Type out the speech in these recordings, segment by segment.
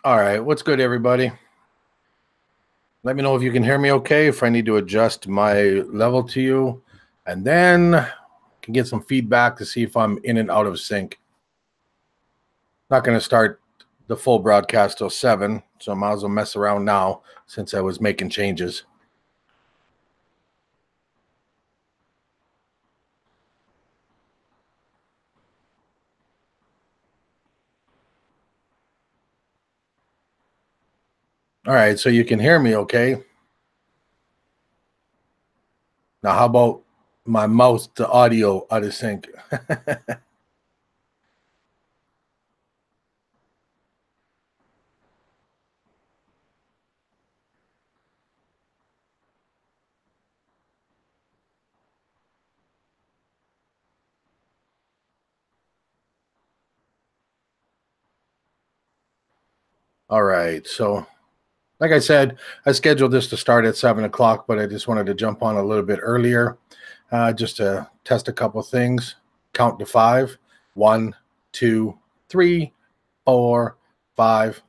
All right, what's good, everybody? Let me know if you can hear me okay, if I need to adjust my level to you, and then can get some feedback to see if I'm in and out of sync. Not going to start the full broadcast till 7, so I might as well mess around now since I was making changes. All right, so you can hear me okay. Now, how about my mouth to audio out of sync? All right, so like I said, I scheduled this to start at 7 o'clock, but I just wanted to jump on a little bit earlier just to test a couple things. Count to 5. 1, 2, 3, 4, 5.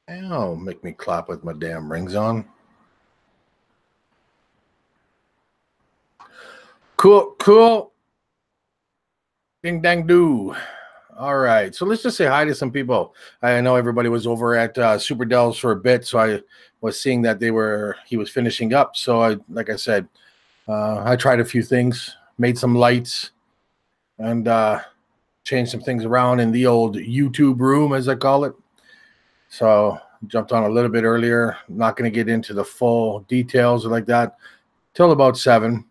Ow, make me clap with my damn rings on. Cool. Ding dang do. All right, so let's just say hi to some people. I know everybody was over at Super Dells for a bit, so I was seeing that he was finishing up. So like I said, I tried a few things, made some lights, and changed some things around in the old YouTube room, as I call it. So jumped on a little bit earlier. Not going to get into the full details like that till about 7,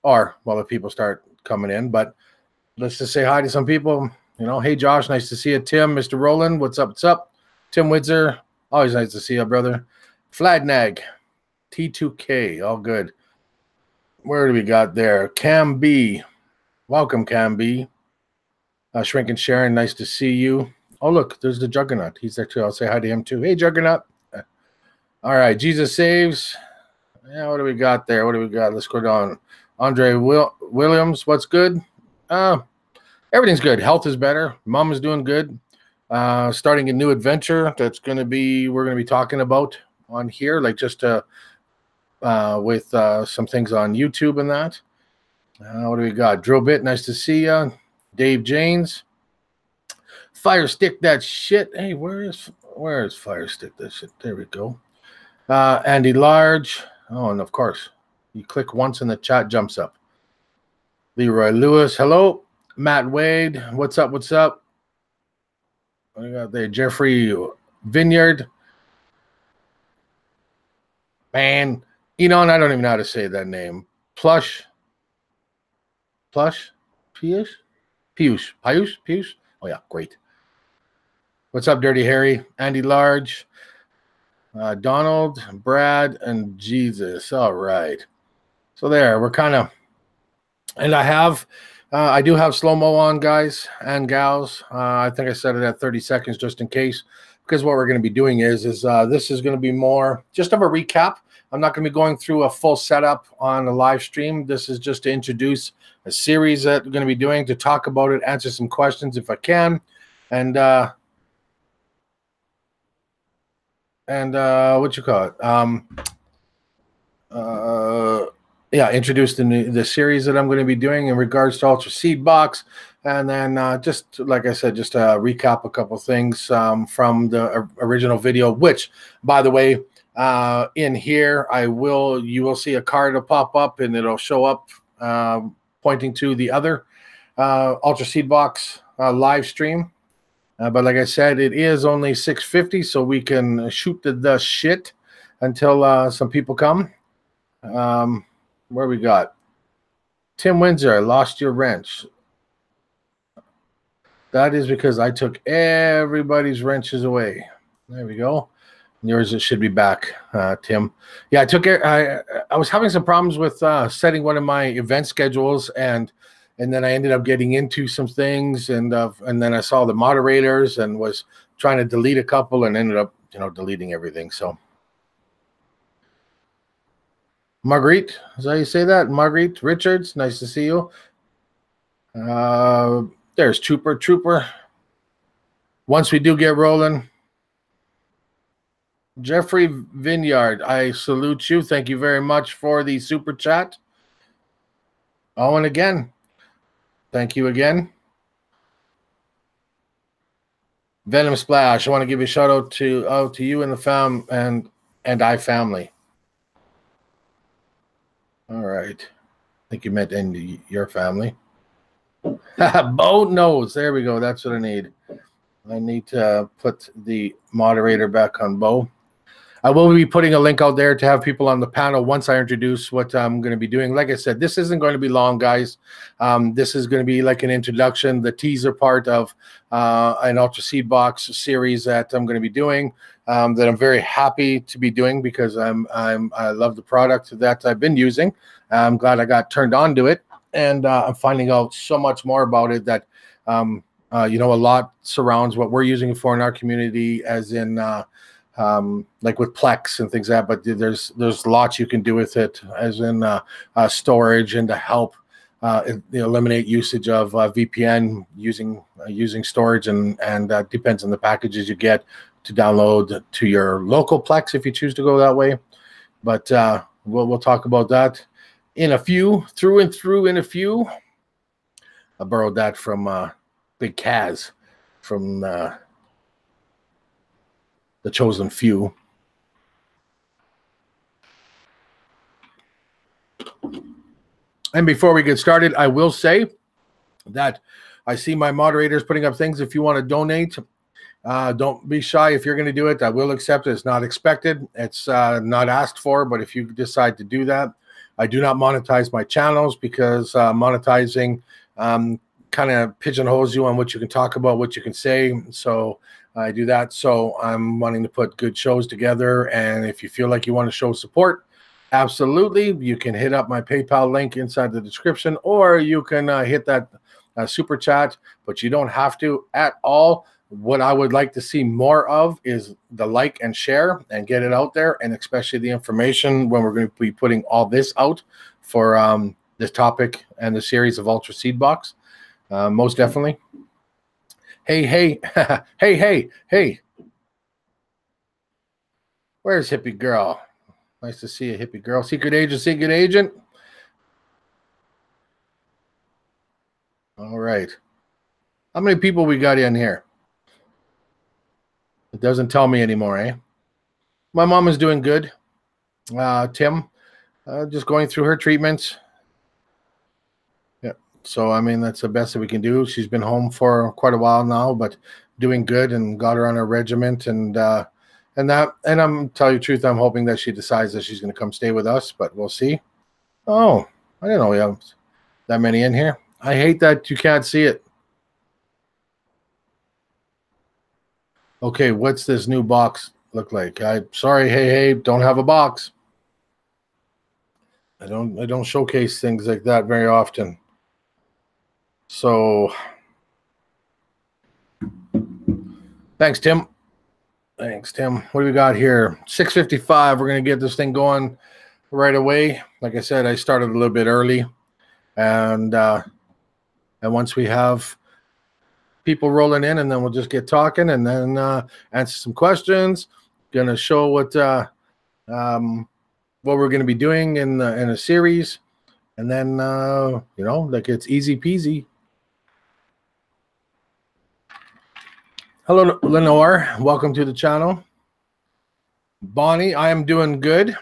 or well, if people start coming in. But let's just say hi to some people. You know, hey Josh, nice to see you. Tim, Mr. Roland, what's up? What's up? Tim Witzer, always nice to see you, brother. Fladnag, T2K, all good. Where do we got there? Cam B, welcome, Cam B. Shrink and Sharon, nice to see you. Oh, look, there's the Juggernaut. He's there too. I'll say hi to him too. Hey, Juggernaut. All right, Jesus Saves. Yeah, what do we got there? What do we got? Let's go down. Andre Williams, what's good? Everything's good. Health is better. Mom is doing good. Starting a new adventure we're going to be talking about on here, like just with some things on YouTube and that. What do we got? Drill Bit, nice to see you. Dave Janes. Fire Stick that shit. Hey, where is Fire Stick that shit? There we go. Andy Large. Oh, and of course, you click once and the chat jumps up. Leroy Lewis, hello. Matt Wade, what's up? What's up? What do you got there? Jeffrey Vineyard. Man, and I don't even know how to say that name. Plush. Piyush. Oh yeah, great. What's up, Dirty Harry? Andy Large. Donald, Brad, and Jesus. All right. So there, we're kind of, and I do have slow-mo on, guys and gals. I think I set it at 30 seconds just in case, because what we're going to be doing is this is going to be more just of a recap. I'm not going to be going through a full setup on a live stream. This is just to introduce a series that we're going to be doing, to talk about it, answer some questions if I can, and what you call it? Introduce the series that I'm going to be doing in regards to Ultraseed box, and then just like I said, just recap a couple things from the original video. Which, by the way, in here you will see a card will pop up, and it'll show up pointing to the other Ultraseed box live stream. But like I said, it is only 6:50, so we can shoot the shit until some people come. Where we got? Tim Windsor, I lost your wrench. That is because I took everybody's wrenches away. There we go. Yours it should be back, Tim. Yeah, I took it. I was having some problems with setting one of my event schedules, and then I ended up getting into some things, and then I saw the moderators and was trying to delete a couple, and ended up deleting everything. So. Marguerite, is that how you say that? Marguerite Richards, nice to see you. There's Trooper. once we do get rolling, Jeffrey Vineyard, I salute you. Thank you very much for the super chat. Oh, and again, thank you again. Venom Splash, I want to give you a shout out to you and the and I family. All right. I think you meant in your family. Bo knows. There we go. That's what I need. I need to put the moderator back on Bo. I will be putting a link out there to have people on the panel once I introduce what I'm going to be doing. Like I said, this isn't going to be long, guys. This is going to be like an introduction, the teaser part of an Ultraseed box series that I'm going to be doing. That I'm very happy to be doing because I love the product that I've been using. I'm glad I got turned on to it, and I'm finding out so much more about it that a lot surrounds what we're using for in our community, as in like with Plex and things like that. But there's lots you can do with it, as in storage, and to help eliminate usage of VPN using storage, and depends on the packages you get to download to your local Plex if you choose to go that way. But we'll talk about that in a few. I borrowed that from Big Kaz from the Chosen Few. And before we get started, I will say that I see my moderators putting up things. If you want to donate, don't be shy. If you're going to do it, I will accept it. It's not expected. It's not asked for. But if you decide to do that, I do not monetize my channels, because monetizing kind of pigeonholes you on what you can talk about, what you can say. So I do that. So I'm wanting to put good shows together. And if you feel like you want to show support, absolutely, you can hit up my PayPal link inside the description, or you can hit that super chat, but you don't have to at all. What I would like to see more of is the like and share and get it out there, and especially the information when we're going to be putting all this out for this topic and the series of Ultraseed box. Most definitely. Hey, hey. Where's hippie girl? Nice to see a hippie girl. Secret agent. All right. How many people we got in here? It doesn't tell me anymore, eh? My mom is doing good. Tim, just going through her treatments. Yeah. So, I mean, that's the best that we can do. She's been home for quite a while now, but doing good, and got her on her regiment, and I'm telling you the truth, I'm hoping that she decides that she's going to come stay with us, but we'll see. Oh, I didn't know we have that many in here. I hate that you can't see it. Okay, what's this new box look like? I'm sorry, hey, don't have a box. I don't showcase things like that very often. So thanks, Tim. What do we got here? 6:55. We're going to get this thing going right away. Like I said, I started a little bit early, and once we have people rolling in, and then we'll just get talking, and then answer some questions. Going to show what we're going to be doing in a series, and then like it's easy peasy. Hello, Lenore. Welcome to the channel. Bonnie, I am doing good.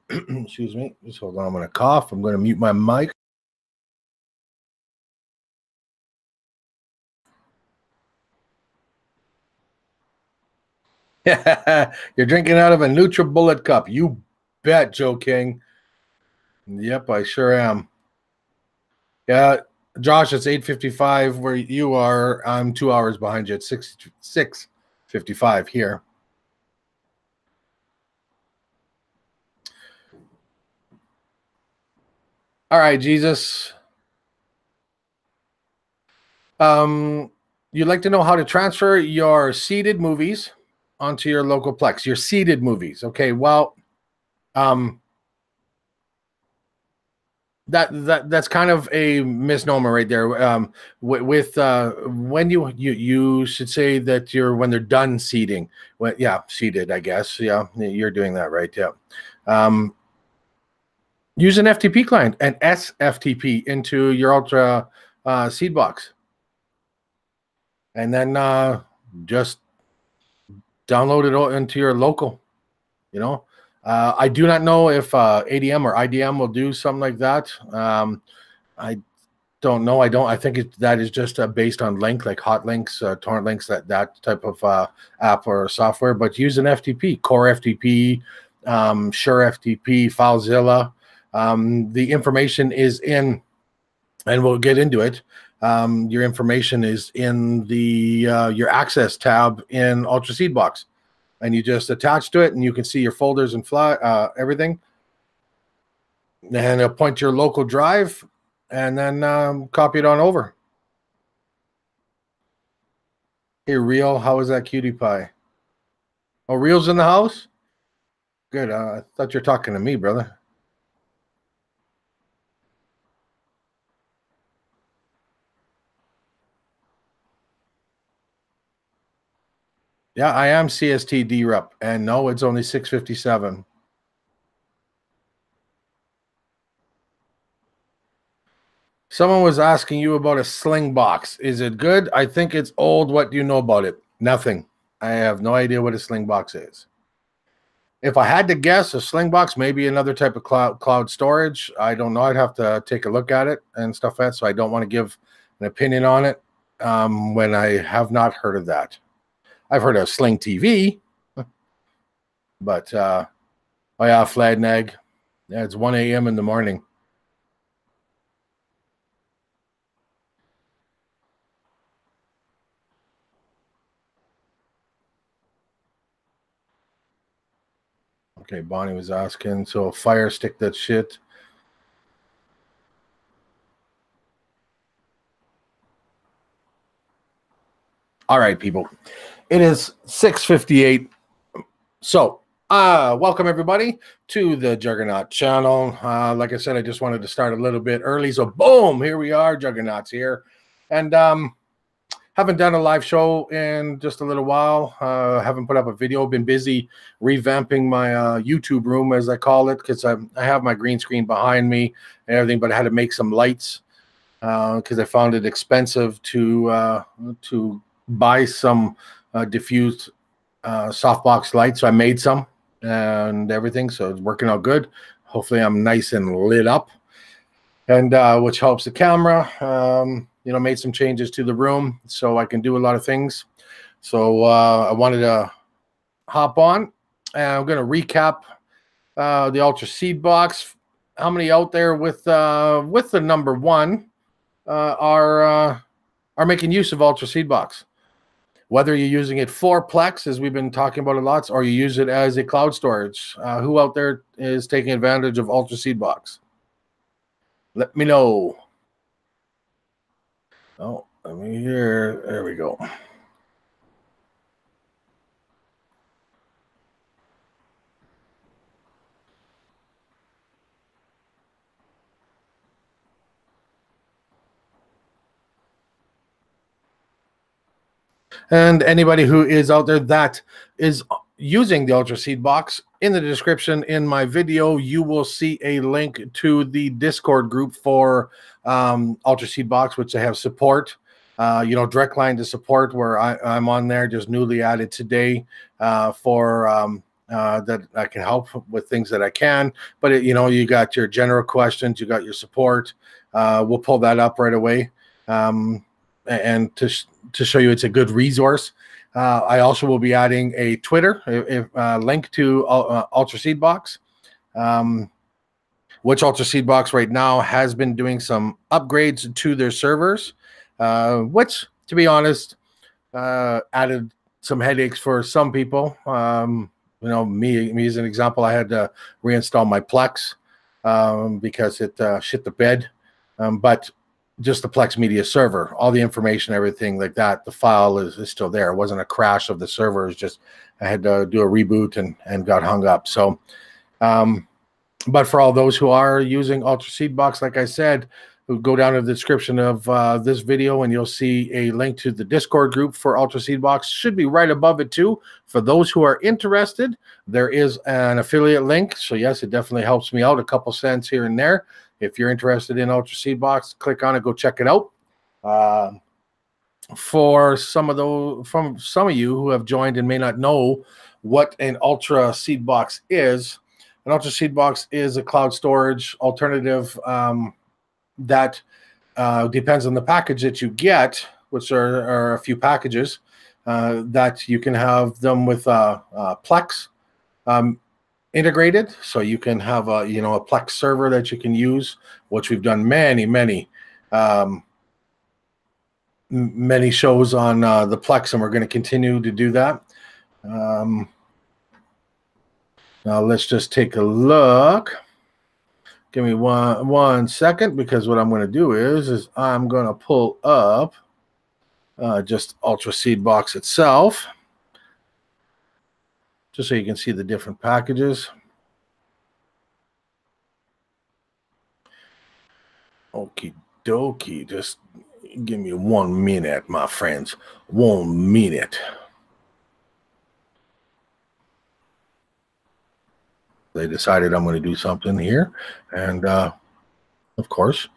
Excuse me. Just hold on. I'm going to cough. I'm going to mute my mic. You're drinking out of a NutriBullet cup. You bet, Joe King. Yep, I sure am. Yeah, Josh, it's 8:55 where you are. I'm 2 hours behind you. It's 6:55 here. All right, Jesus. You'd like to know how to transfer your seeded movies onto your local Plex. Your seeded movies. Okay, well, that's kind of a misnomer right there. With when you should say that when they're done seeding. Well, yeah, seeded, I guess. Yeah, you're doing that right. Yeah. Use an FTP client and SFTP into your Ultra seed box, and then just download it into your local. You know, I do not know if ADM or IDM will do something like that. I don't know. I think that is just based on link, like hot links, torrent links, that type of app or software. But use an FTP, Core FTP, Sure FTP, FileZilla. The information is in, and we'll get into it. Your information is in the your access tab in Ultraseed box, and you just attach to it, and you can see your folders and everything. And point to your local drive, and then copy it on over. Hey, Real, how is that cutie pie? Oh, Real's in the house? Good. I thought you were talking to me, brother. Yeah, I am CST DREP, and no, it's only 657. Someone was asking you about a sling box. Is it good? I think it's old. What do you know about it? Nothing. I have no idea what a sling box is. If I had to guess, a sling box, maybe another type of cloud storage. I don't know. I'd have to take a look at it and stuff like that. So I don't want to give an opinion on it when I have not heard of that. I've heard of Sling TV, but oh yeah, Fladnag. Yeah, it's 1 a.m. in the morning. Okay, Bonnie was asking. So fire stick that shit. All right, people. It is 6:58. So, welcome everybody to the Juggernaut channel. Like I said, I just wanted to start a little bit early. So, boom, here we are. Juggernaut's here. And haven't done a live show in just a little while. Haven't put up a video. Been busy revamping my YouTube room, as I call it, because I have my green screen behind me and everything, but I had to make some lights because I found it expensive to buy some diffused softbox lights. So I made some and everything. So it's working out good. Hopefully I'm nice and lit up, and which helps the camera. You know, made some changes to the room so I can do a lot of things. So I wanted to hop on, and I'm going to recap the Ultraseed box. How many out there with the number one are making use of Ultraseed box? Whether you're using it for Plex, as we've been talking about a lot, or you use it as a cloud storage, who out there is taking advantage of Ultraseed box? Let me know. Oh, let me hear. There we go. And anybody who is out there that is using the Ultraseed box, in the description in my video, you will see a link to the Discord group for Ultraseed box, which they have support. You know, direct line to support, where I'm on there, just newly added today for that I can help with things that I can. But you know, you got your general questions, you got your support. We'll pull that up right away, and to show you it's a good resource. I also will be adding a Twitter link to Ultraseed box, which Ultraseed box right now has been doing some upgrades to their servers, which, to be honest, added some headaches for some people. You know, me as an example, I had to reinstall my Plex because it shit the bed. But just the Plex Media server, all the information, everything like that, the file is still there. It wasn't a crash of the server. It's just I had to do a reboot and got hung up. So But for all those who are using Ultraseed box, like I said, go down to the description of this video and you'll see a link to the Discord group for Ultraseed box. Should be right above it too. For those who are interested, there is an affiliate link. So yes, it definitely helps me out a couple cents here and there. If you're interested in Ultraseed box, click on it, go check it out. For some of you who have joined and may not know what an Ultraseed box is, an Ultraseed box is a cloud storage alternative that depends on the package that you get, which are a few packages that you can have them with Plex integrated, so you can have a a Plex server that you can use, which we've done many shows on the Plex, and we're going to continue to do that. Now let's just take a look. Give me one second, because what I'm going to do is I'm going to pull up just Ultraseed box itself, just so you can see the different packages. Okie dokie, just give me 1 minute, my friends. 1 minute. They decided I'm going to do something here, and of course,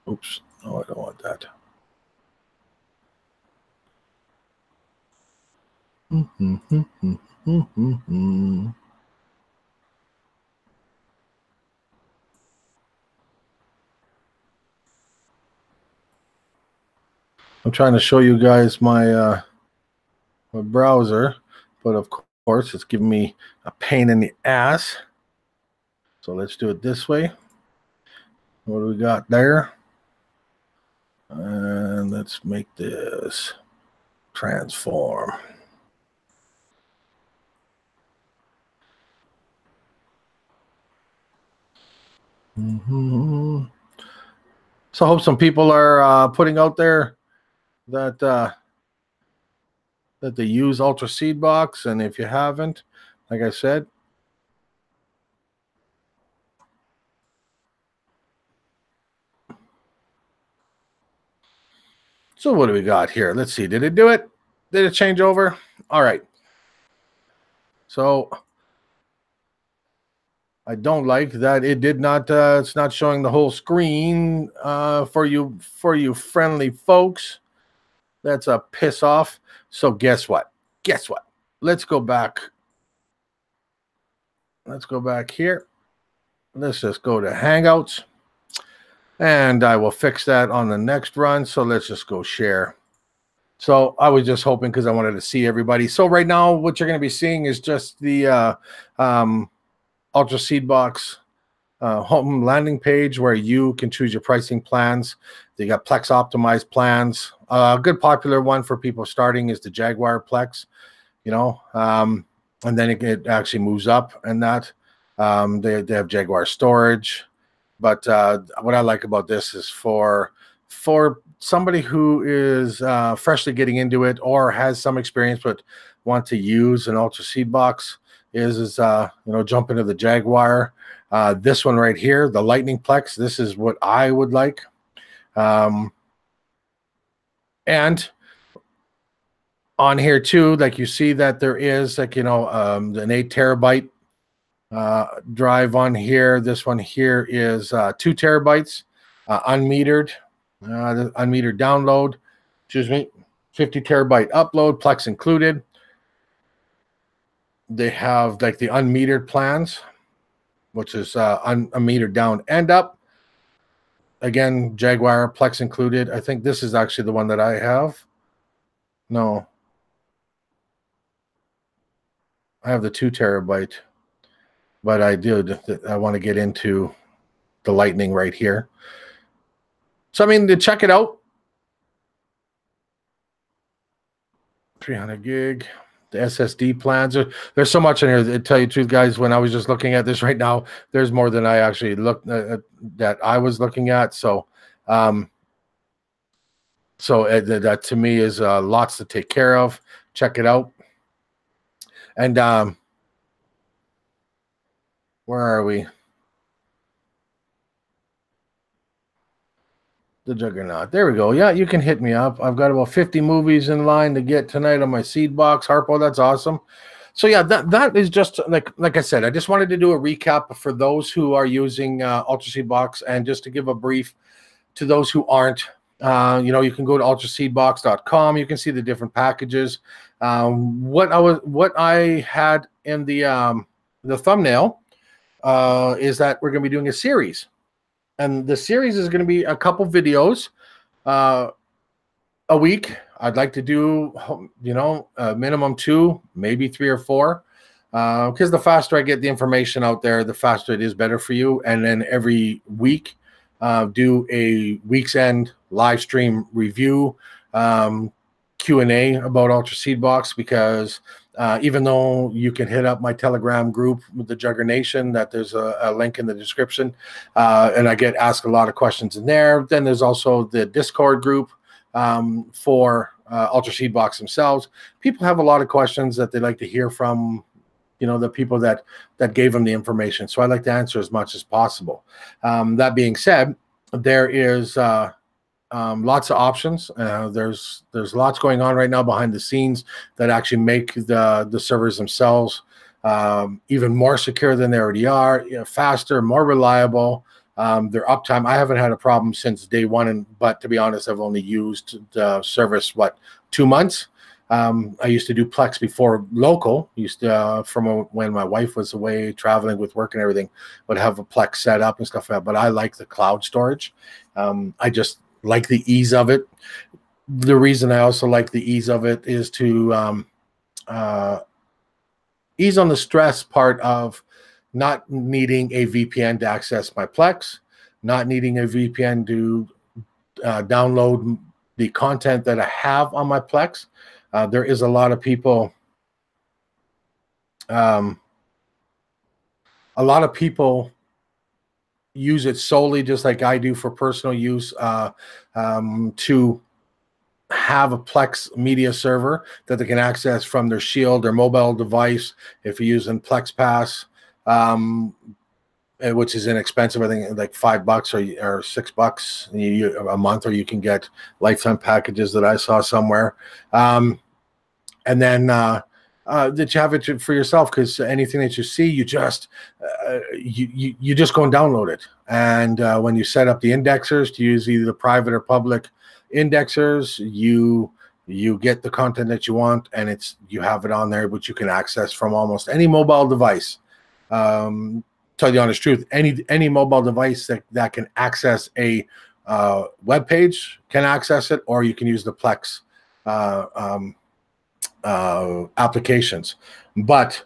oops, no, I don't want that. I'm trying to show you guys my my browser, but of course it's giving me a pain in the ass. So let's do it this way. What do we got there? And let's make this transform. So I hope some people are putting out there that that they use Ultraseed box, and if you haven't, like I said, so what do we got here? Let's see. Did it do it? Did it change over? All right. So I don't like that it did not. It's not showing the whole screen for you friendly folks. That's a piss off. So guess what? Guess what? Let's go back. Let's go back here. Let's just go to Hangouts. And I will fix that on the next run. So let's just go share. So I was just hoping, because I wanted to see everybody. So right now, what you're going to be seeing is just the Ultraseed box home landing page, where you can choose your pricing plans. They got Plex optimized plans. A good popular one for people starting is the Jaguar Plex, and then it actually moves up, and that they have Jaguar storage. But what I like about this is for somebody who is freshly getting into it or has some experience but want to use an Ultraseed box, is jump into the Jaguar. This one right here, the Lightning Plex, this is what I would like. And on here too, like you see that there is an 8 terabyte drive on here. This one here is 2 terabytes, unmetered, the unmetered download. Excuse me, 50 terabyte upload, Plex included. They have like the unmetered plans, which is unmetered down and up. Again, Jaguar Plex included. I think this is actually the one that I have. No, I have the 2 terabyte. But I want to get into the Lightning right here. So, I mean, to check it out, 300 gig, the SSD plans. There's so much in here. To tell you the truth, guys, when I was just looking at this right now, there's more than I actually looked at, that I was looking at. So, So that to me is lots to take care of. Check it out. And where are we? The Juggernaut. There we go. Yeah, you can hit me up. I've got about 50 movies in line to get tonight on my seed box. Harpo, that's awesome. So yeah, that is just like I said. I just wanted to do a recap for those who are using Ultraseed box, and just to give a brief to those who aren't. You can go to ultraseedbox.com. You can see the different packages. What I had in the thumbnail is that we're going to be doing a series. And the series is going to be a couple videos a week. I'd like to do, minimum 2, maybe 3 or 4, because the faster I get the information out there, the faster it is better for you. And then every week, do a week's end live stream review, Q&A about Ultraseed box, because even though you can hit up my Telegram group with the Juggernaut, that there's a link in the description, and I get asked a lot of questions in there. Then there's also the Discord group for Ultraseed box themselves. People have a lot of questions that they like to hear from, the people that gave them the information. So I like to answer as much as possible. That being said, there is lots of options. There's lots going on right now behind the scenes that actually make the servers themselves even more secure than they already are, faster, more reliable. Their uptime, I haven't had a problem since day one, but to be honest, I've only used the service 2 months. I used to do Plex before local. Used to from when my wife was away traveling with work and everything, would have a Plex set up and stuff like that. But I like the cloud storage. I just like the ease of it. The reason I also like the ease of it is to ease on the stress part of not needing a VPN to access my Plex, not needing a VPN to download the content that I have on my Plex. There is a lot of people. A lot of people use it solely, just like I do, for personal use, to have a Plex media server that they can access from their Shield or mobile device. If you're using Plex Pass, which is inexpensive, I think like $5 or $6 a month, or you can get lifetime packages that I saw somewhere. And then that you have it for yourself, because anything that you see, you just you just go and download it. And when you set up the indexers to use either the private or public indexers, you get the content that you want, and you have it on there, which you can access from almost any mobile device. Tell you the honest truth, any mobile device that can access a web page can access it, or you can use the Plex applications. But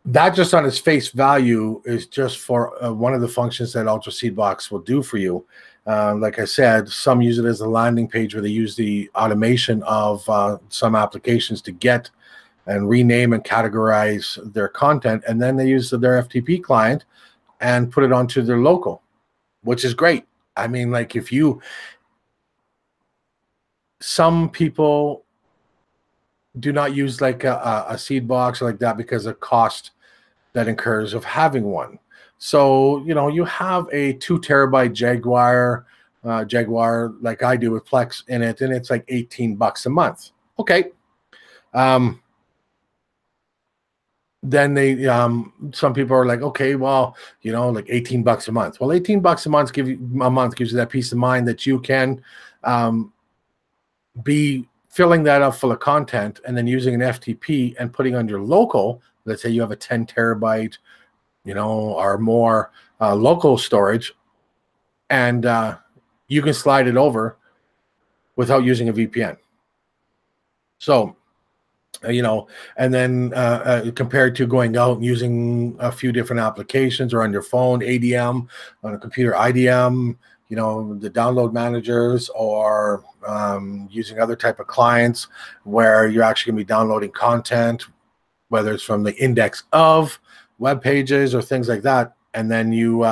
that, just on its face value, is just for one of the functions that Ultraseed box will do for you. Like I said, some use it as a landing page where they use the automation of some applications to get and rename and categorize their content, and then they use their FTP client and put it onto their local, which is great. I mean, like, some people do not use like a seed box or like that because of cost that incurs of having one. So, you have a 2 terabyte Jaguar like I do with Plex in it, and it's like $18 a month. Okay. Then some people are like, okay, well, like $18 a month. Well, $18 a month gives you that peace of mind that you can be filling that up full of content, and then using an FTP and putting on your local. Let's say you have a 10 terabyte, or more local storage, and you can slide it over without using a VPN. So, and then compared to going out and using a few different applications, or on your phone, ADM, on a computer, IDM, the download managers, or using other type of clients where you're actually going to be downloading content, whether it's from the index of web pages or things like that, and then you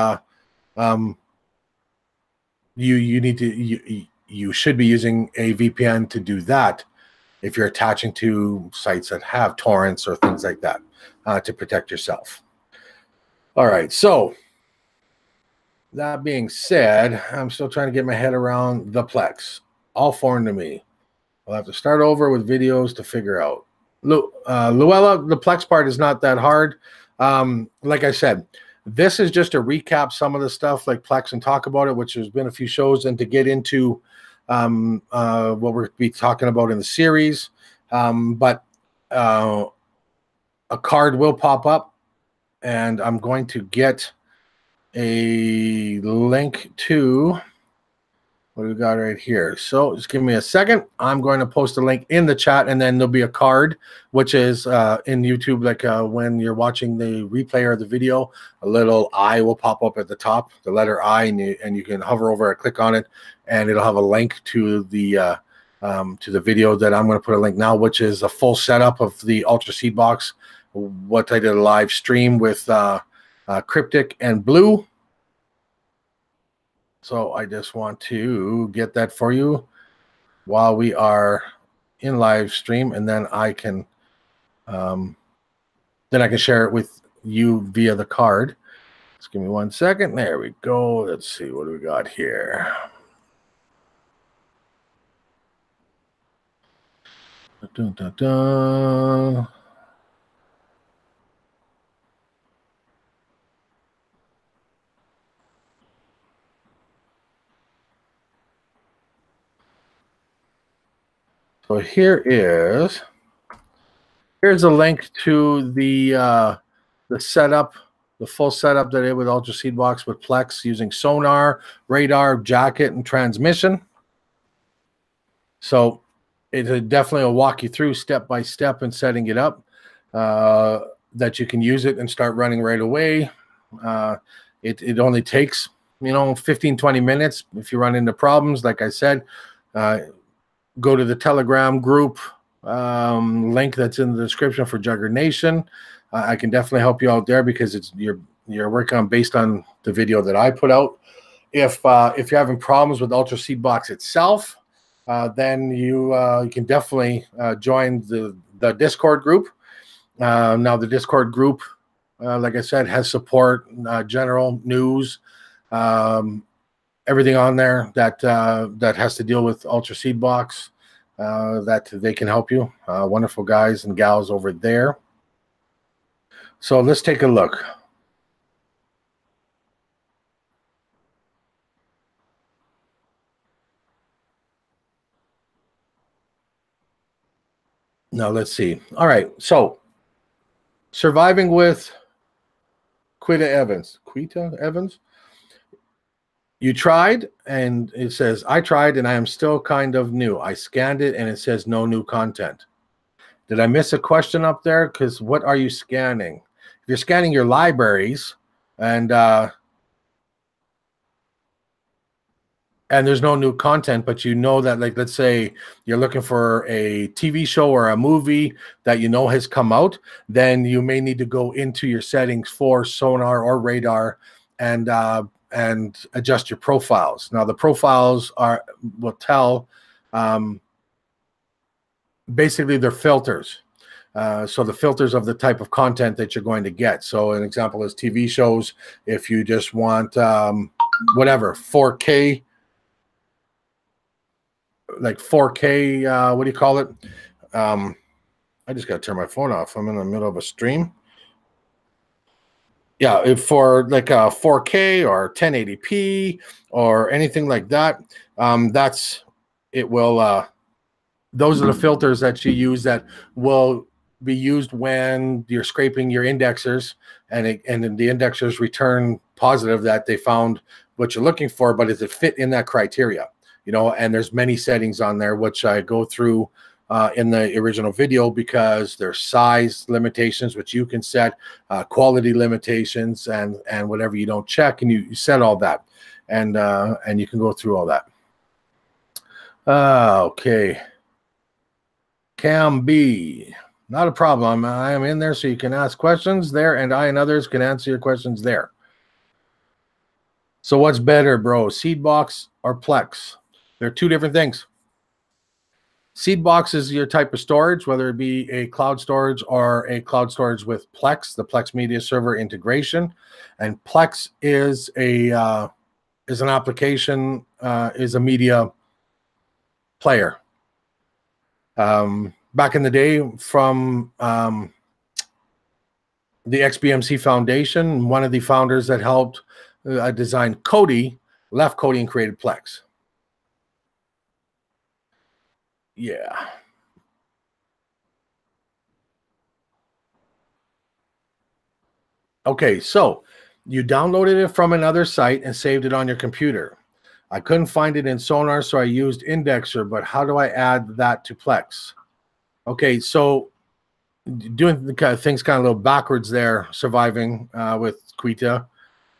need to you should be using a VPN to do that if you're attaching to sites that have torrents or things like that to protect yourself. All right, so that being said, I'm still trying to get my head around the Plex. All foreign to me. I'll have to start over with videos to figure out. Luella, the Plex part is not that hard. Like I said, this is just to recap some of the stuff like Plex and talk about it, which there's been a few shows, and to get into what we're going to be talking about in the series. But a card will pop up, and I'm going to get a link to what do we got right here. So just give me a second. I'm going to post a link in the chat, and then there'll be a card, which is in YouTube, like when you're watching the replay or the video, a little I will pop up at the top, the letter I, and you can hover over it, click on it, and it'll have a link to the video that I'm going to put a link now, which is a full setup of the Ultraseed box, what I did a live stream with Cryptic and Blue. So I just want to get that for you while we are in live stream, and then I can share it with you via the card. Just give me 1 second. There we go. Let's see what do we got here. Dun, dun, dun. So here's a link to the setup, the full setup that I did with Ultraseed box with Plex using sonar, radar, jacket, and transmission. So it definitely will walk you through step by step in setting it up, that you can use it and start running right away. It only takes 15-20 minutes. If you run into problems, like I said, go to the Telegram group link that's in the description for Juggernaut. I can definitely help you out there because you're working on based on the video that I put out. If you're having problems with Ultraseed box itself, then you can definitely join the Discord group. Now the Discord group, like I said, has support, general news, everything on there that has to deal with Ultraseed box, that they can help you. Wonderful guys and gals over there. So let's take a look. Now let's see. All right, so surviving with Quita Evans. You tried, and it says, I tried, and I am still kind of new. I scanned it, and it says no new content. Did I miss a question up there? Because what are you scanning? If you're scanning your libraries, and there's no new content, but you know that, like, let's say you're looking for a TV show or a movie that has come out, then you may need to go into your settings for sonar or radar and adjust your profiles. Now the profiles will tell, basically they're filters. So the filters of the type of content that you're going to get. So an example is TV shows. If you just want whatever 4K, like 4K, what do you call it? I just got to turn my phone off. I'm in the middle of a stream. Yeah, if for like a 4K or 1080p or anything like that, that's it will. Those are the filters that you use that will be used when you're scraping your indexers, and the indexers return positive that they found what you're looking for, but does it fit in that criteria? And there's many settings on there, which I go through in the original video, because there's size limitations, which you can set, quality limitations, and whatever you don't check, and you set all that, and you can go through all that. Okay. Cam B, not a problem. I am in there, so you can ask questions there, and I and others can answer your questions there. So what's better, bro? Seed box or Plex? They're two different things. Seed box is your type of storage, whether it be a cloud storage or a cloud storage with Plex, the Plex media server integration. And Plex is an application, is a media player. Back in the day, from the XBMC Foundation, one of the founders that helped design Kodi left Kodi and created Plex. Yeah. Okay, so you downloaded it from another site and saved it on your computer. I couldn't find it in Sonar, so I used Indexer, but how do I add that to Plex? Okay, so doing the kind of things kind of a little backwards there, surviving with Quita,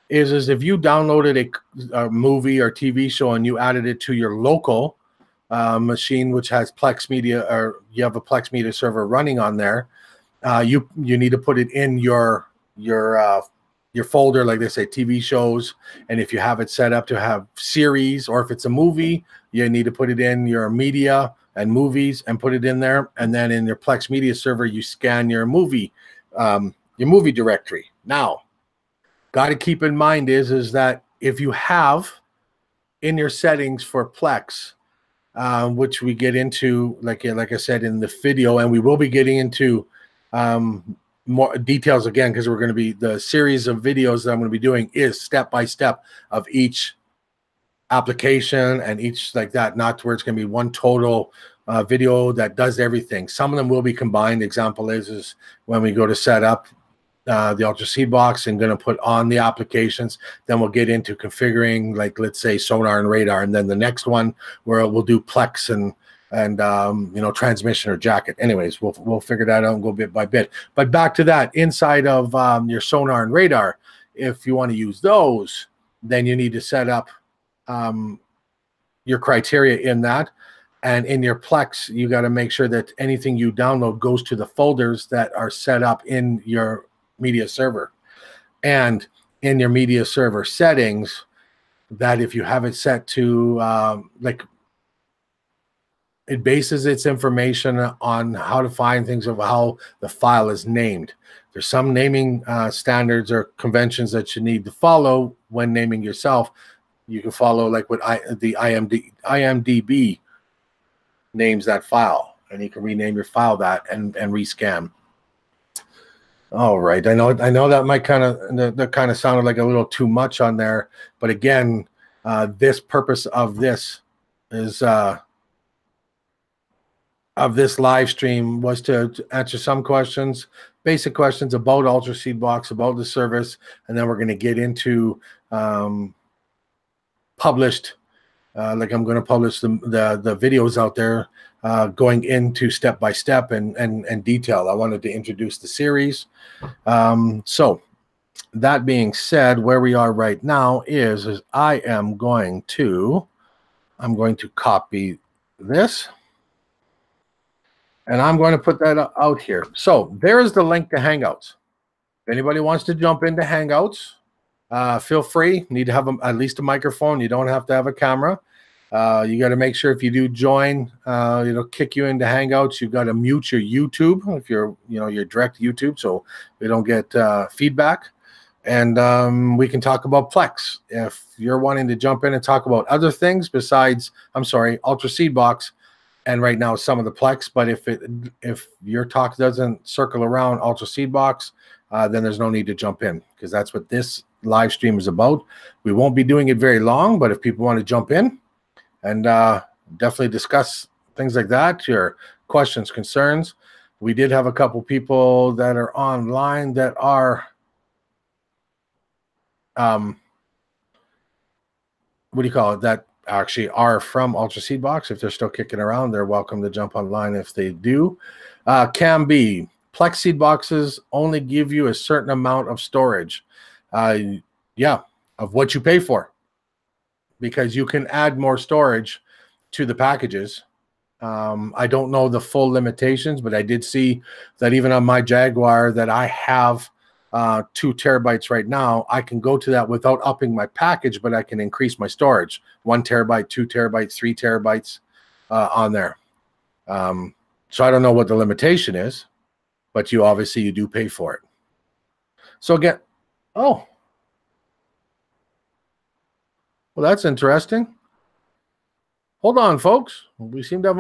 is if you downloaded a movie or TV show and you added it to your local machine, which has Plex media, or you have a Plex media server running on there, you need to put it in your folder, like they say, TV shows. And if you have it set up to have series, or if it's a movie, you need to put it in your media and movies and put it in there. And then in your Plex media server, you scan your movie directory. Now, got to keep in mind is that if you have in your settings for Plex, which we get into, like I said in the video, and we will be getting into more details again, because we're going to be, the series of videos that I'm going to be doing is step by step of each application and each like that, not where it's going to be one total video that does everything. Some of them will be combined. Example is when we go to set up the Ultraseed box and going to put on the applications, then we'll get into configuring, like let's say sonar and radar, and then the next one where we'll do Plex and transmission or jacket. Anyways, we'll figure that out and go bit by bit. But back to that, inside of your sonar and radar, if you want to use those, then you need to set up your criteria in that. And in your Plex, you got to make sure that anything you download goes to the folders that are set up in your media server. And in your media server settings, that if you have it set to it bases its information on how to find things of how the file is named. There's some naming standards or conventions that you need to follow when naming yourself. You can follow like what the IMDb names that file, and you can rename your file that and rescan. All right, I know that might kind of sounded like a little too much on there, but again, this purpose of this is of this live stream was to answer some questions, basic questions about Ultraseed box, about the service, and then we're going to get into published, like I'm going to publish the videos out there, going into step by step and detail. I wanted to introduce the series. So that being said, where we are right now is I'm going to copy this, and I'm going to put that out here. So there's the link to Hangouts. If anybody wants to jump into Hangouts, feel free. Need to have at least a microphone. You don't have to have a camera. You got to make sure if you do join, it'll kick you into Hangouts. You've got to mute your YouTube if you're your direct YouTube, so we don't get feedback. And we can talk about Plex. If you're wanting to jump in and talk about other things besides, Ultraseed box, and right now some of the Plex, but if your talk doesn't circle around Ultraseed box, then there's no need to jump in, because that's what this live stream is about. We won't be doing it very long, but if people want to jump in and definitely discuss things like that, your questions, concerns. We did have a couple people that are online that are what do you call it, that actually are from Ultraseed box. If they're still kicking around, they're welcome to jump online if they do. Can be Plex seed boxes only give you a certain amount of storage, of what you pay for, because you can add more storage to the packages. I don't know the full limitations, but I did see that even on my Jaguar that I have 2 terabytes right now, I can go to that without upping my package, but I can increase my storage 1 terabyte, 2 terabytes, 3 terabytes on there. So I don't know what the limitation is, but you do pay for it. So again, oh, well, that's interesting. Hold on, folks. We seem to have.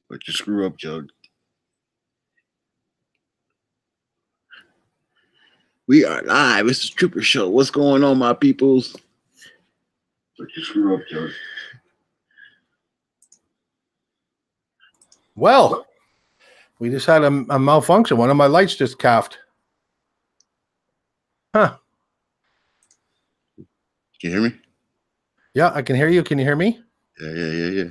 But you screw up, Jug. We are live. It's the Trooper Show. What's going on, my peoples? But you screw up, Jug. Well, we just had a malfunction. One of my lights just coughed. Huh. Can you hear me? Yeah, I can hear you. Can you hear me? Yeah.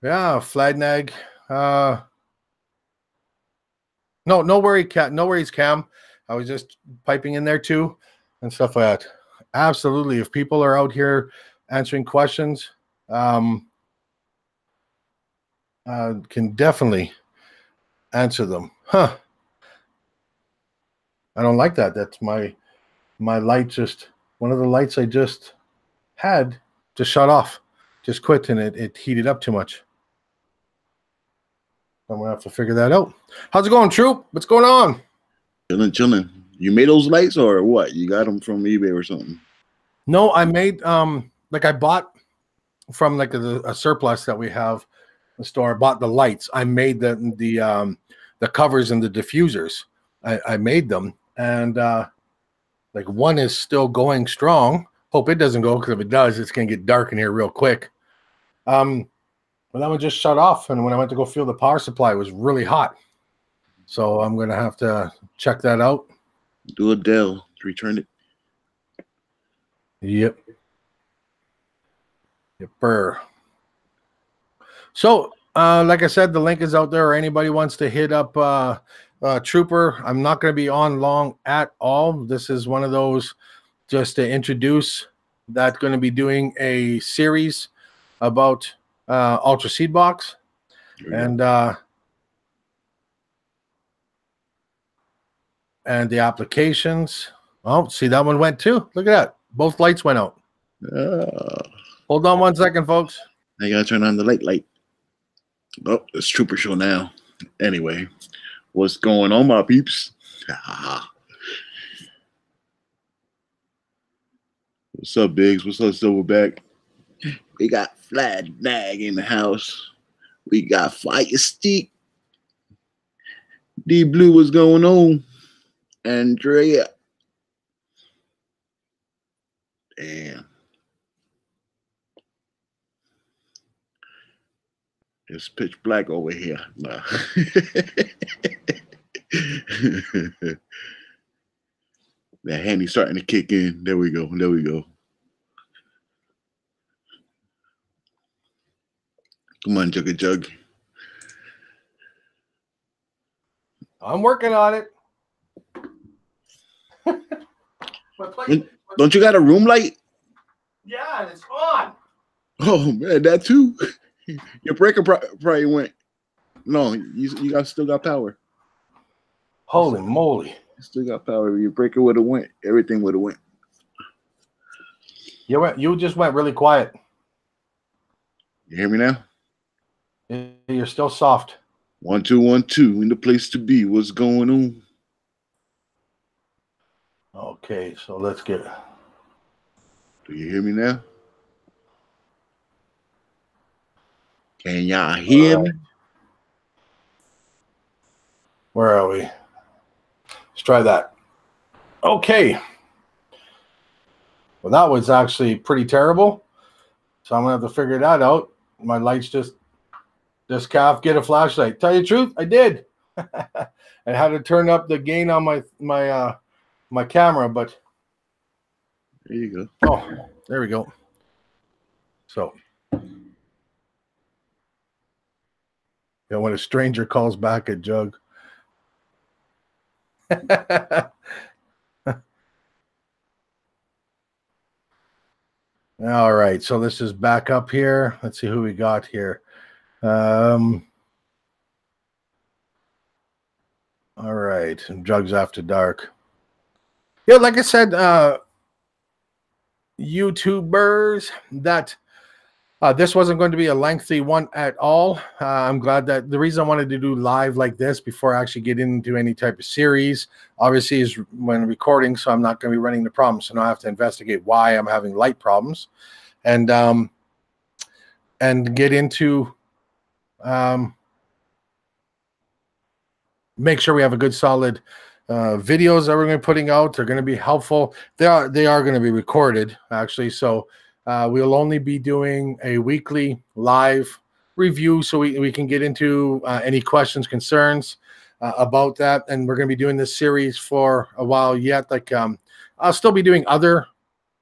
Yeah, Flagnag. No worries, Cam. I was just piping in there too and stuff like that. Absolutely. If people are out here answering questions, can definitely answer them. Huh. I don't like that. That's my light just one of the lights I just had just shut off. Just quit and it heated up too much. I'm gonna have to figure that out. How's it going, Troop? What's going on? Chilling. You made those lights or what? You got them from eBay or something? No, I made like I bought from like a surplus that we have in the store. I bought the lights. I made the covers and the diffusers. I made them, and like one is still going strong. Hope it doesn't go, because if it does, it's gonna get dark in here real quick. But that one just shut off, and when I went to go feel the power supply, it was really hot. So I'm gonna have to check that out. Do a Dell. Return it. Yep. Yepper. So, like I said, the link is out there. Or anybody wants to hit up Trooper. I'm not going to be on long at all. This is one of those just to introduce that's going to be doing a series about Ultraseed box. And the applications. Oh, see, that one went too. Look at that. Both lights went out. Hold on 1 second, folks. I gotta turn on the light. Oh, it's Trooper Show now. Anyway, what's going on, my peeps? What's up, Biggs? What's up, Silverback? We got Flag in the house. We got Fire Stick. D Blue, what's going on? Andrea. Damn. It's pitch black over here. Nah. That handy's starting to kick in. There we go. Come on, Jug. I'm working on it. Don't you got a room light? Yeah, it's on. Oh man, that too. Your breaker probably went. No, you still got power. Holy moly! You still got power. Your breaker would have went. Everything would have went. You just went really quiet. You hear me now? You're still soft. 1 2 1 2 in the place to be. What's going on? Okay, so let's get. Do you hear me now? Can y'all hear me? Where are we? Let's try that. Okay. Well, that was actually pretty terrible. So I'm gonna have to figure that out. My lights just calf get a flashlight. Tell you the truth, I did. I had to turn up the gain on my camera, but There you go. oh, there we go. So yeah, when a stranger calls back at Jug. All right, so let's just back up here. Let's see who we got here. All right, Jugs After Dark. Yeah, like I said, YouTubers, that this wasn't going to be a lengthy one at all. I'm glad that the reason I wanted to do live like this before I actually get into any type of series, obviously, is when recording, so I'm not going to be running the problem. So now I have to investigate why I'm having light problems, and get into make sure we have a good solid videos that we're going to be putting out. They're going to be helpful. They are going to be recorded actually, so we'll only be doing a weekly live review, so we can get into any questions, concerns about that. And we're going to be doing this series for a while yet. Like I'll still be doing other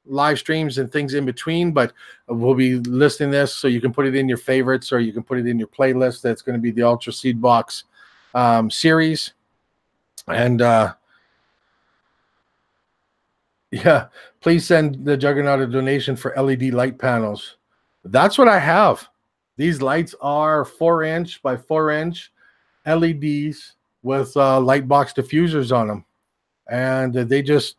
live streams and things in between, but we'll be listing this so you can put it in your favorites, or you can put it in your playlist. That's going to be the Ultraseed box series. And yeah, please send the Juggernaut a donation for LED light panels. That's what I have. These lights are 4-inch by 4-inch LEDs with light box diffusers on them, and they just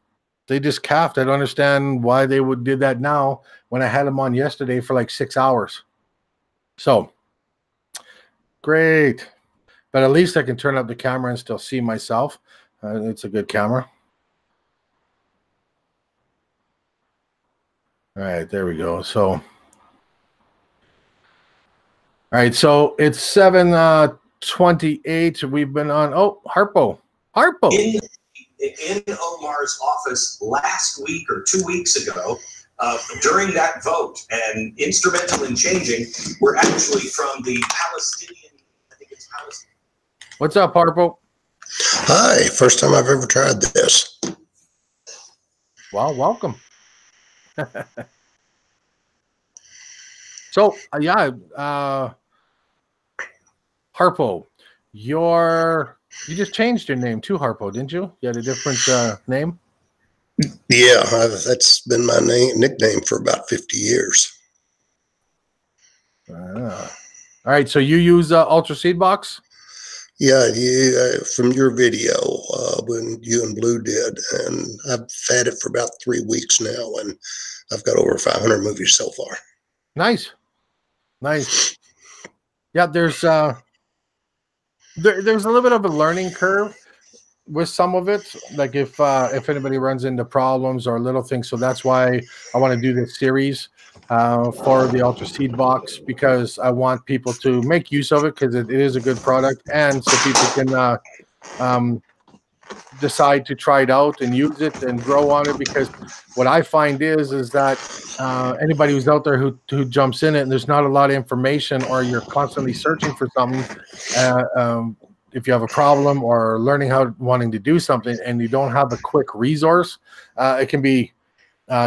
calved. I don't understand why they did that now when I had them on yesterday for like 6 hours. So great. But at least I can turn up the camera and still see myself. It's a good camera. All right, there we go. So, all right, so it's 7:28. We've been on. Oh, Harpo. In Omar's office last week or 2 weeks ago, during that vote, and instrumental in changing, were actually from the Palestinian. I think it's Palestinian. What's up, Harpo? Hi, first time I've ever tried this. Well, welcome. So, yeah, Harpo, you just changed your name to Harpo, didn't you? You had a different name? Yeah, that's been my nickname for about 50 years. All right, so you use Ultraseed box? Yeah, from your video when you and Blue did, and I've had it for about 3 weeks now, and I've got over 500 movies so far. Nice. Yeah, there's a little bit of a learning curve with some of it, like if anybody runs into problems or little things. So that's why I want to do this series for the Ultraseed box, because I want people to make use of it, because it is a good product, and so people can decide to try it out and use it and grow on it. Because what I find is that anybody who's out there who jumps in it and there's not a lot of information, or you're constantly searching for something, if you have a problem or wanting to do something and you don't have a quick resource, it can be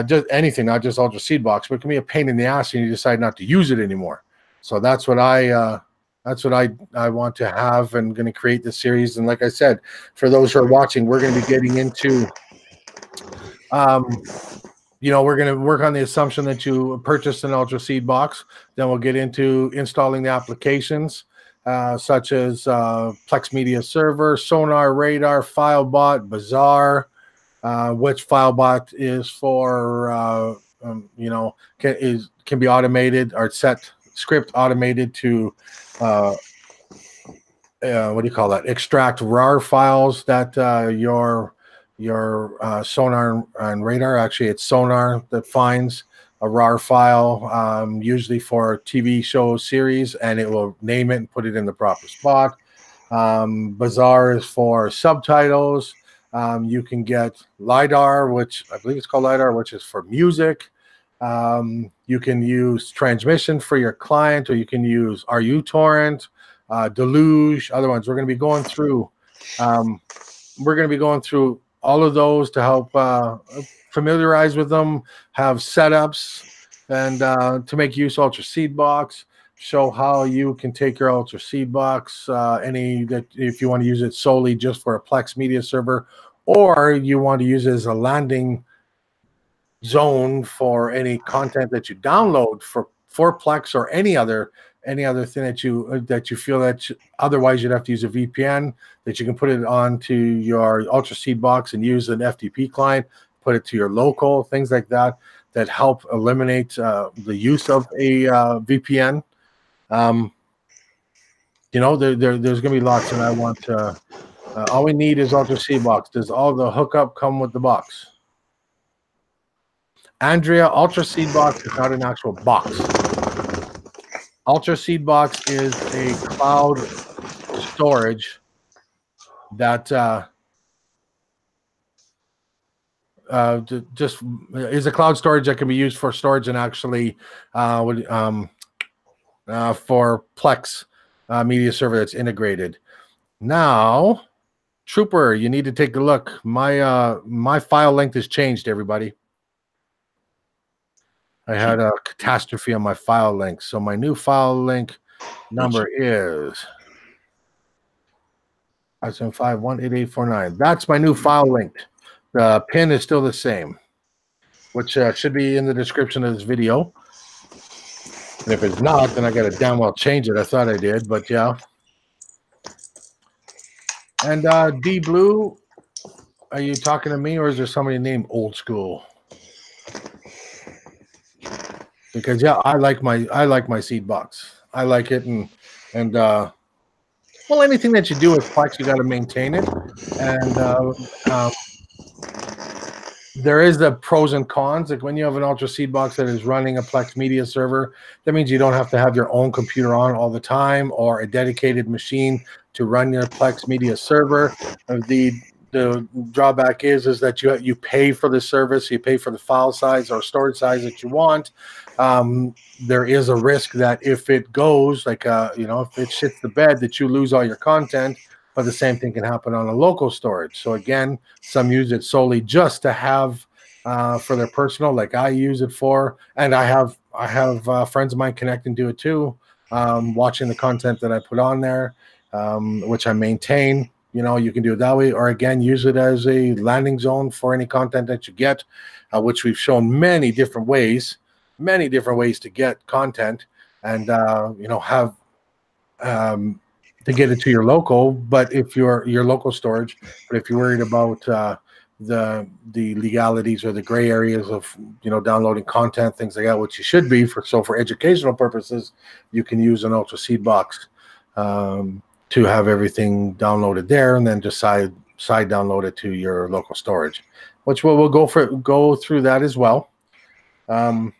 just anything, not just Ultraseed box, but it can be a pain in the ass and you decide not to use it anymore. So that's what I want to have, and going to create this series. And like I said, for those who are watching, we're going to be getting into we're going to work on the assumption that you purchased an Ultraseed box. Then we'll get into installing the applications, such as Plex Media Server, Sonar, Radar, FileBot, Bazaar, which FileBot is for, can be automated, or set script automated to, extract RAR files that your Sonar and Radar, actually it's Sonar that finds RAR file, usually for TV show series, and it will name it and put it in the proper spot. Bazaar is for subtitles. You can get LiDAR, which I believe it's called LiDAR, which is for music. You can use transmission for your client, or you can use RuTorrent, Deluge, other ones. We're going to be going through. We're going to be going through all of those to help familiarize with them, have setups, and to make use of Ultraseed box. Show how you can take your Ultraseed box, if you want to use it solely just for a Plex media server, or you want to use it as a landing zone for any content that you download for Plex or any other thing that you feel that otherwise you'd have to use a VPN, that you can put it onto your Ultraseed box and use an FTP client, put it to your local, things like that help eliminate the use of a VPN. You know, there's gonna be lots, and I want to. All we need is Ultraseed box. Does all the hookup come with the box? Andrea, Ultraseed box is not an actual box. Ultraseed box is a cloud storage that just is a cloud storage that can be used for storage and actually for Plex media server that's integrated. Now, Trooper, you need to take a look. My file length has changed, everybody. I had a catastrophe on my file link. So my new file link number is 575.18849. That's my new file link. The pin is still the same, which should be in the description of this video. And if it's not, then I got to damn well change it. I thought I did, but yeah. And D Blue, are you talking to me, or is there somebody named Old School? Because yeah, I like my seed box. I like it, and well, anything that you do with Plex, you got to maintain it, and there is the pros and cons. Like when you have an Ultraseed box that is running a Plex media server, that means you don't have to have your own computer on all the time or a dedicated machine to run your Plex media server. The drawback is that you pay for the service, you pay for the file size or storage size that you want. There is a risk that if it goes, like if it shits the bed, that you lose all your content. But the same thing can happen on a local storage. So again, some use it solely just to have for their personal, like I use it for, and I have friends of mine connecting to it too, watching the content that I put on there, which I maintain. You know, you can do it that way, or again, use it as a landing zone for any content that you get, which we've shown many different ways to get content, and have to get it to your local. But if your local storage, but if you're worried about the legalities or the gray areas of downloading content, things like that, which you should be for educational purposes, you can use an Ultraseed box to have everything downloaded there, and then just side download it to your local storage, which we'll go through that as well. But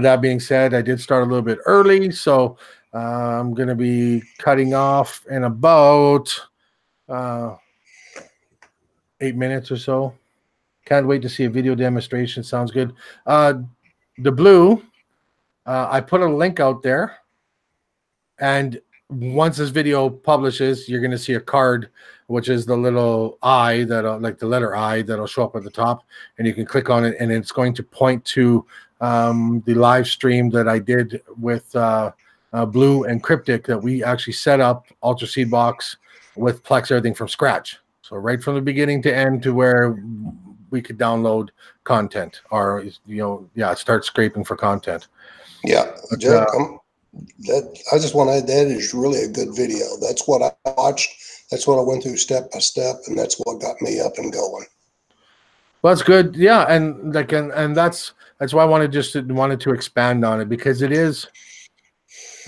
that being said, I did start a little bit early, so I'm going to be cutting off in about 8 minutes or so. Can't wait to see a video demonstration. Sounds good. The Blue, I put a link out there, and once this video publishes, you're going to see a card, which is the little I like the letter I that'll show up at the top, and you can click on it, and it's going to point to the live stream that I did with Blue and Cryptic, that we actually set up Ultraseed box with Plex, everything from scratch. So right from the beginning to end, to where we could download content, or start scraping for content. Yeah, Jack, I just want to add, that is really a good video. That's what I watched. That's what I went through step by step, and that's what got me up and going. Well, that's good. Yeah, and that's why I wanted to expand on it, because it is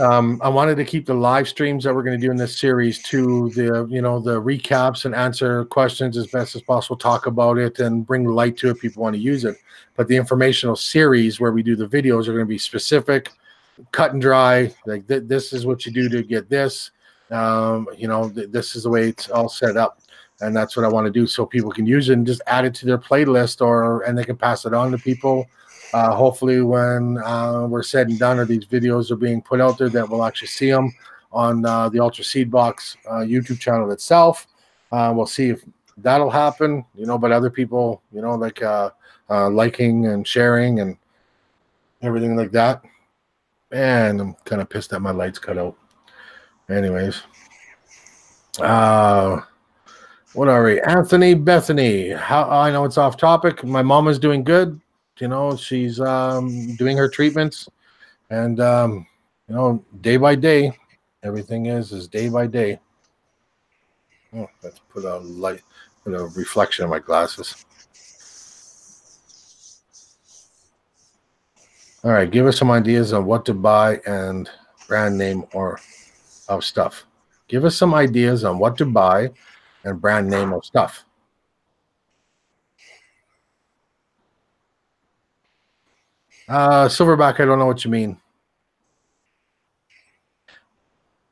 I wanted to keep the live streams that we're going to do in this series to the, the recaps and answer questions as best as possible, talk about it and bring light to it. People want to use it. But the informational series where we do the videos are going to be specific, cut and dry. Like this is what you do to get this. This is the way it's all set up. And that's what I want to do so people can use it and just add it to their playlist and they can pass it on to people. Hopefully when we're said and done or these videos are being put out there that we'll actually see them on the Ultraseed Box YouTube channel itself. We'll see if that'll happen, but other people, liking and sharing and everything like that. And I'm kind of pissed that my lights cut out. Anyways. What are we? Anthony Bethany. I know it's off topic. My mom is doing good. She's doing her treatments, and day by day, everything is day by day. Oh, let's put a reflection in my glasses. All right, give us some ideas on what to buy and brand name of stuff. Give us some ideas on what to buy and brand name of stuff. Silverback, I don't know what you mean.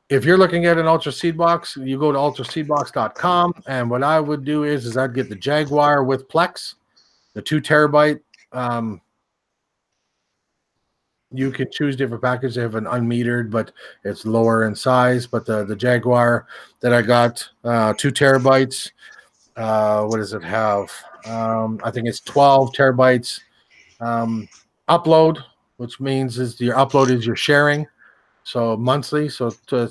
If you're looking at an Ultraseed box, you go to ultraseedbox.com, and what I would do is I'd get the Jaguar with Plex, the 2 terabyte. You can choose different packages. They have an unmetered, but it's lower in size. But the Jaguar that I got, 2 terabytes. What does it have? I think it's 12 terabytes. Upload, which means your upload is your sharing, so monthly, so 12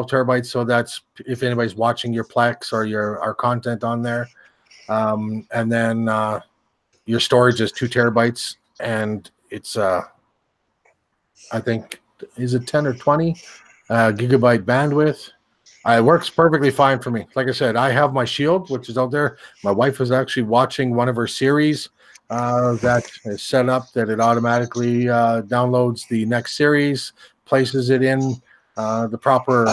terabytes. So that's if anybody's watching your Plex or our content on there, and then your storage is 2 terabytes, and it's I think is it 10 or 20 gigabyte bandwidth. It works perfectly fine for me. Like I said, I have my Shield, which is out there. My wife is actually watching one of her series that is set up that it automatically downloads the next series, places it in the proper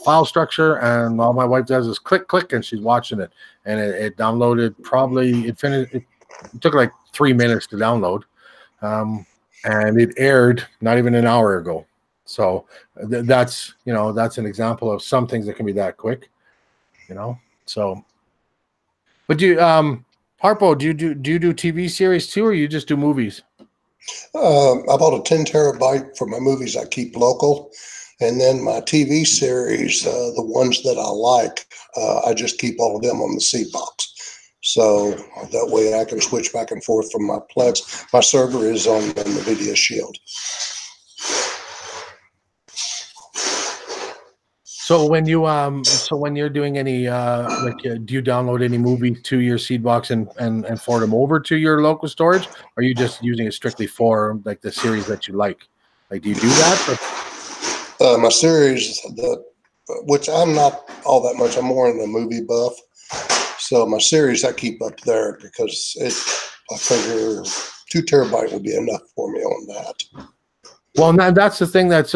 file structure, and all my wife does is click, and she's watching it. And it downloaded it took like 3 minutes to download, and it aired not even an hour ago. So that's an example of some things that can be that quick, So, but Harpo, do you do TV series too, or you just do movies? I bought a 10 terabyte for my movies I keep local, and then my TV series, the ones that I like, I just keep all of them on the C box. So that way I can switch back and forth from my Plex. My server is on the NVIDIA Shield. So when you're doing any do you download any movies to your seed box and forward them over to your local storage, or are you just using it strictly for like the series that you like? Like, do you do that? Or? My series, which I'm not all that much. I'm more in the movie buff. So my series I keep up there because I figure 2 terabyte will be enough for me on that. Well, that's the thing that's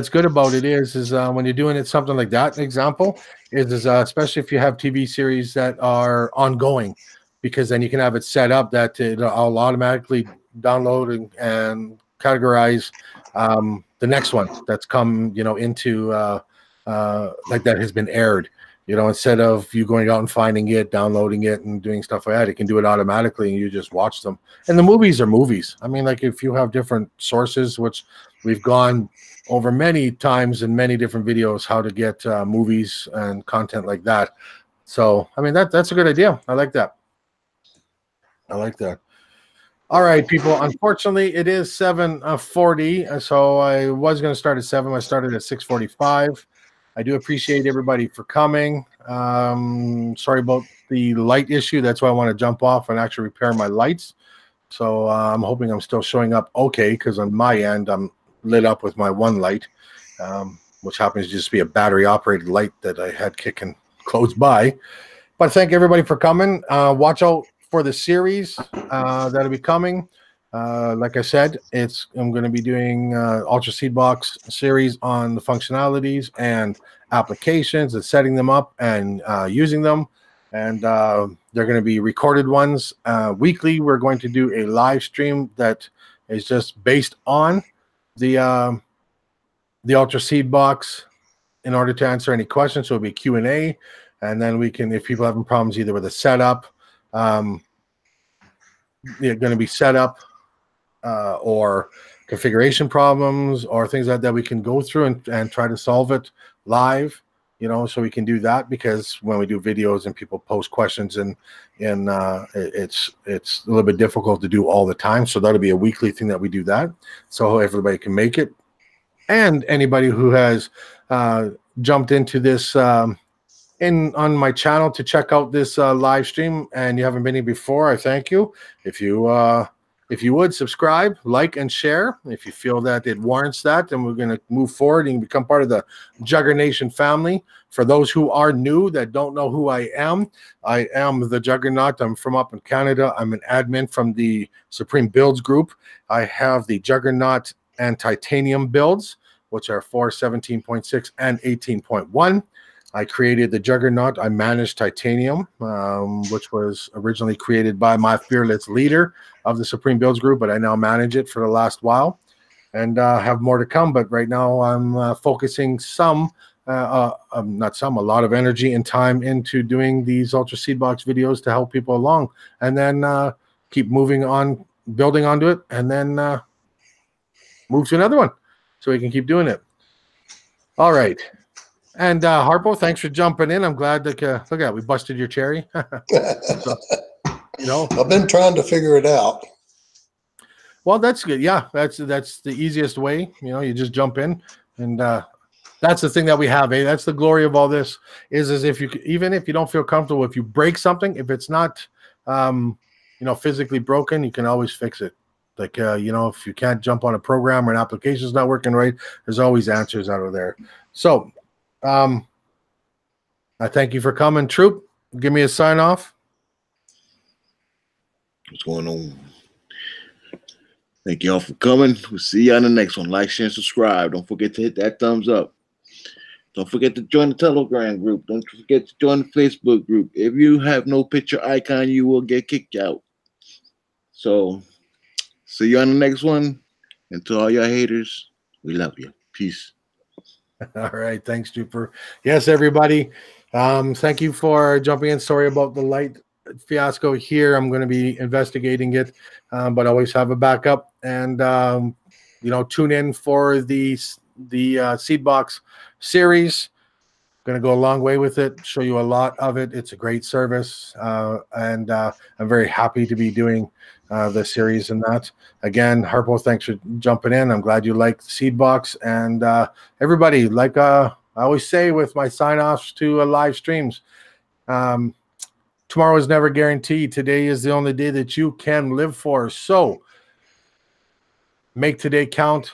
good about it is when you're doing it something like that. An example is especially if you have TV series that are ongoing, because then you can have it set up that it'll automatically download and categorize the next one that's come into like that has been aired. Instead of you going out and finding it, downloading it, and doing stuff like that, it can do it automatically, and you just watch them. And the movies are movies. I mean, like if you have different sources, which we've gone over many times in many different videos, how to get movies and content like that. So, I mean, that's a good idea. I like that. All right, people. Unfortunately, it is 7:40, so I was going to start at 7. I started at 6:45. I do appreciate everybody for coming. Sorry about the light issue. That's why I want to jump off and actually repair my lights. So I'm hoping I'm still showing up okay, because on my end, I'm lit up with my one light, which happens to just be a battery-operated light that I had kicking close by. But thank everybody for coming. Watch out for the series that'll be coming. Like I said, I'm going to be doing Ultraseed box series on the functionalities and applications and setting them up and using them. And they're going to be recorded ones. Weekly, we're going to do a live stream that is just based on the Ultraseed box in order to answer any questions. So it'll be Q&A. And then we can, if people having problems either with a setup, they're going to be set up or configuration problems or things like that, we can go through and try to solve it live, you know, so we can do that, because when we do videos and people post questions and it's a little bit difficult to do all the time. So that'll be a weekly thing that we do that, so everybody can make it. And anybody who has jumped into this on my channel to check out this live stream and you haven't been here before, I thank you. If you would subscribe, like, and share, if you feel that it warrants that, then we're going to move forward and become part of the Juggernaut family. For those who are new that don't know who I am the Juggernaut. I'm from up in Canada. I'm an admin from the Supreme Builds group. I have the Juggernaut and Titanium builds, which are 4, 17.6, and 18.1. I created the Juggernaut. I managed Titanium, which was originally created by my fearless leader of the Supreme Builds group, but I now manage it for the last while and have more to come. But right now I'm focusing a lot of energy and time into doing these Ultraseed box videos to help people along, and then keep moving on, building onto it, and then move to another one so we can keep doing it. All right. And Harpo, thanks for jumping in. I'm glad that look at, we busted your cherry. So, you know, I've been trying to figure it out. Well, that's good. Yeah, that's the easiest way. You know, you just jump in, and that's the thing that we have. That's the glory of all this is if you, even if you don't feel comfortable, if you break something, if it's not physically broken, you can always fix it. Like if you can't jump on a program or an application is not working right, there's always answers out of there. So I thank you for coming, Troop. Give me a sign off. What's going on? Thank you all for coming. We'll see you on the next one. Like, share, and subscribe. Don't forget to hit that thumbs up. Don't forget to join the Telegram group. Don't forget to join the Facebook group. If you have no picture icon, you will get kicked out. So, see you on the next one. And to all your haters, we love you. Peace. All right. Thanks, Trooper. Yes, everybody. Thank you for jumping in. Sorry about the light fiasco here. I'm going to be investigating it, but always have a backup. And, tune in for the Seed Box series. Going to go a long way with it, show you a lot of it. It's a great service, and I'm very happy to be doing the series and that. Again, Harpo, thanks for jumping in. I'm glad you liked the Seed Box. And everybody, like I always say with my sign-offs to live streams, tomorrow is never guaranteed. Today is the only day that you can live for. So make today count.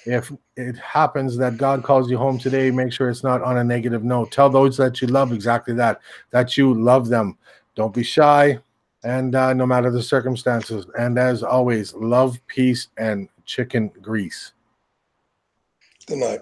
If it happens that God calls you home today, make sure it's not on a negative note. Tell those that you love exactly that you love them. Don't be shy, and no matter the circumstances. And as always, love, peace, and chicken grease. Good night.